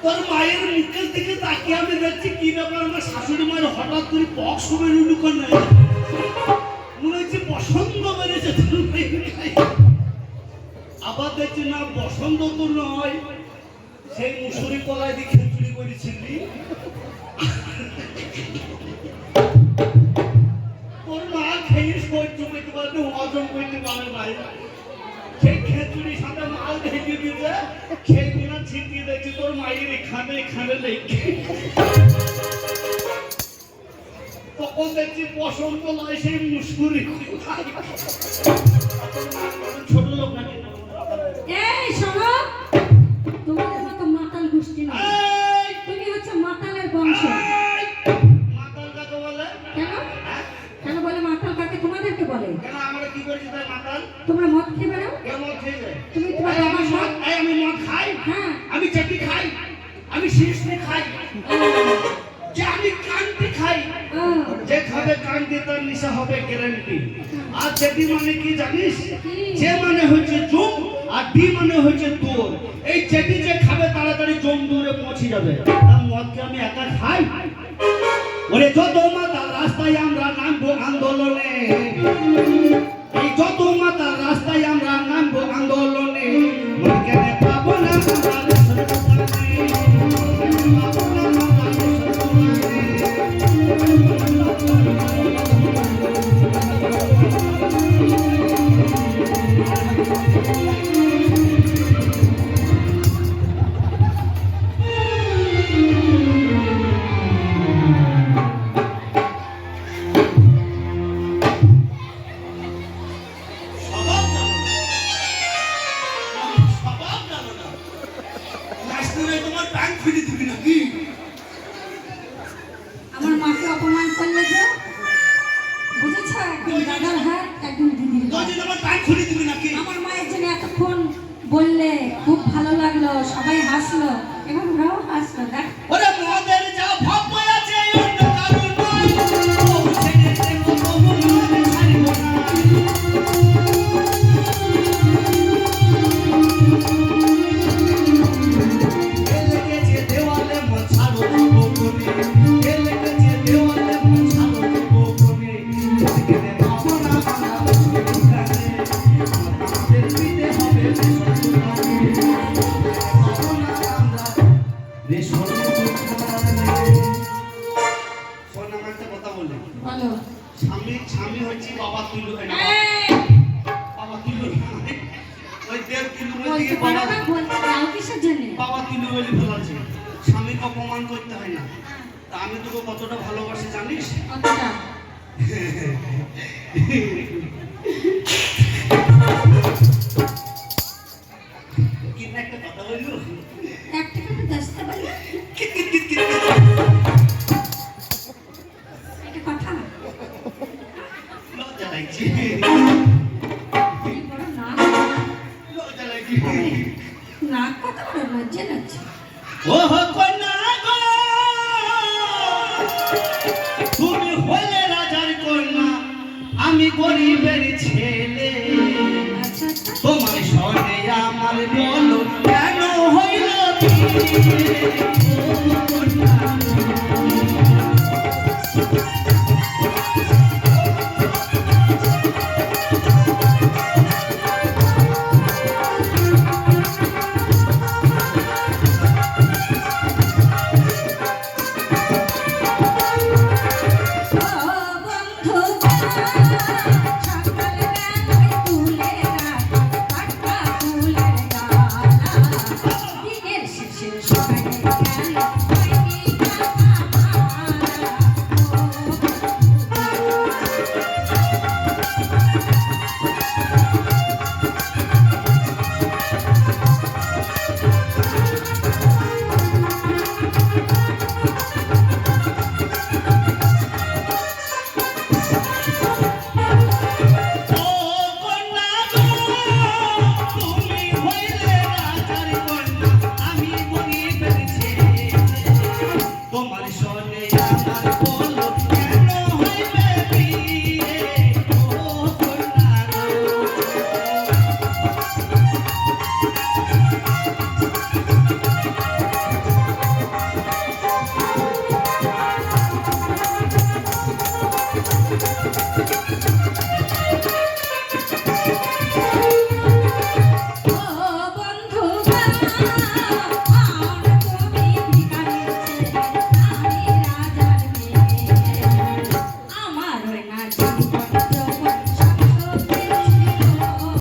তোর মায়ের মুখের দিকে তাকিয়ে আমি দেখছি কি ব্যাপার, আমার শাশুড়ি মায়ের হঠাৎ করে বক্স হবে উলুকন নাই, মনে হচ্ছে বসন্ত বেড়েছে। আবার দেখছি না বসন্ত তো নয়, সেই মুসুরি কলাই দিয়ে খিচুড়ি করেছিলি। তোর মা খেয়ে সহ্য করতে পারবে, হজম করতে পারে ভাই। সেই খেচুড়ির সাথে মাল ঢেকে দিতে খেয়ে কিনা ছিটিয়ে দেখছি তোর মায়ের এখানে এখানে লেগে। তখন দেখছি বসন্ত নয়, সেই মুসুরি। ছোট লোক নাকি? এই শোনো, তোমাদের মতো মাতাল গোষ্ঠী না, তুমি হচ্ছে মাতালের বংশ। মাতাল কাকে বলে? কেন কেন বলে মাতাল কাকে? তোমাদেরকে বলে কেন? আমরা কি করেছি তাই মাতাল? তোমরা মদ খেয়ে বেড়াও। কে মদ খেয়ে যায়? তুমি তোমার বাবার মদ। আমি মদ খাই, হ্যাঁ আমি চাটি খাই, আমি শিশনি খাই, যে আমি কান্তি খাই। যে খাবে কান্তি তার নিশা হবে গ্যারান্টি। আর চেটি মানে কি জানিস? যে মানে হচ্ছে জম, আর ডি মানে হচ্ছে দৌড়। এই চেটি যে খাবে তাড়াতাড়ি জম দৌড়ে পৌঁছে যাবে। তার মদকে আমি একা খাই? ওরে যত মাতাল রাস্তায় আমরা নামবো আন্দোলনে, এই যত মাতাল রাস্তায় আমরা নামবো আন্দোলনে, মনকে পাবো না আমরা সরকারে, পাবো না আমরা আমার মাকে অপমান করলে যে, বুঝেছ? একদিন দাদার হাত, একদিন দিদির হাত। আমার মায়ের জন্য এতক্ষণ বললে, খুব ভালো লাগলো, সবাই হাসলো, এবং ওরাও হাসলো। দেখ ওরে মদের যা ভাব আছে অন্য কারণ নয়, ও ছেড়ে কত মন ছাড়িব না। এলেগেছে দেওয়ালে মন ছাড়ো গোপনে, এলেগেছে দেওয়ালে মন ছাড়ো গোপনে, কেনে পাবো না আমরা সুখানে, আমাদের দিতে হবে সুখানে, পাবো না আমরা রেশন সুখানে। শোন, আমার একটা কথা বলি। বলো। স্বামী হচ্ছে বাবা তুলু, বাবা তুলু ওই 1.5 কিলো বলতে পারো না, বলতে দাও কিসের জন্য? বাবা তুলু বলে ফেলাছে। স্বামীকে অপমান করতে হয় না। তা আমি তোকে কতটা ভালোবাসি জানিস? কতটা? কি না একটা কথা বললু? একটা কথা বুঝতে পারি না। একটা কথা। লজ্জা লাগছে, কি বড় নাক, লজ্জা লাগছে। নাক কত বড়, লজ্জা লাগছে। ও কন্যা গো, তুমি হলে রাজার কন্যা, আমি গরিবের ছেলে। আচ্ছা আচ্ছা। তোমার সনে আমার বলো কেন হইল বিয়ে?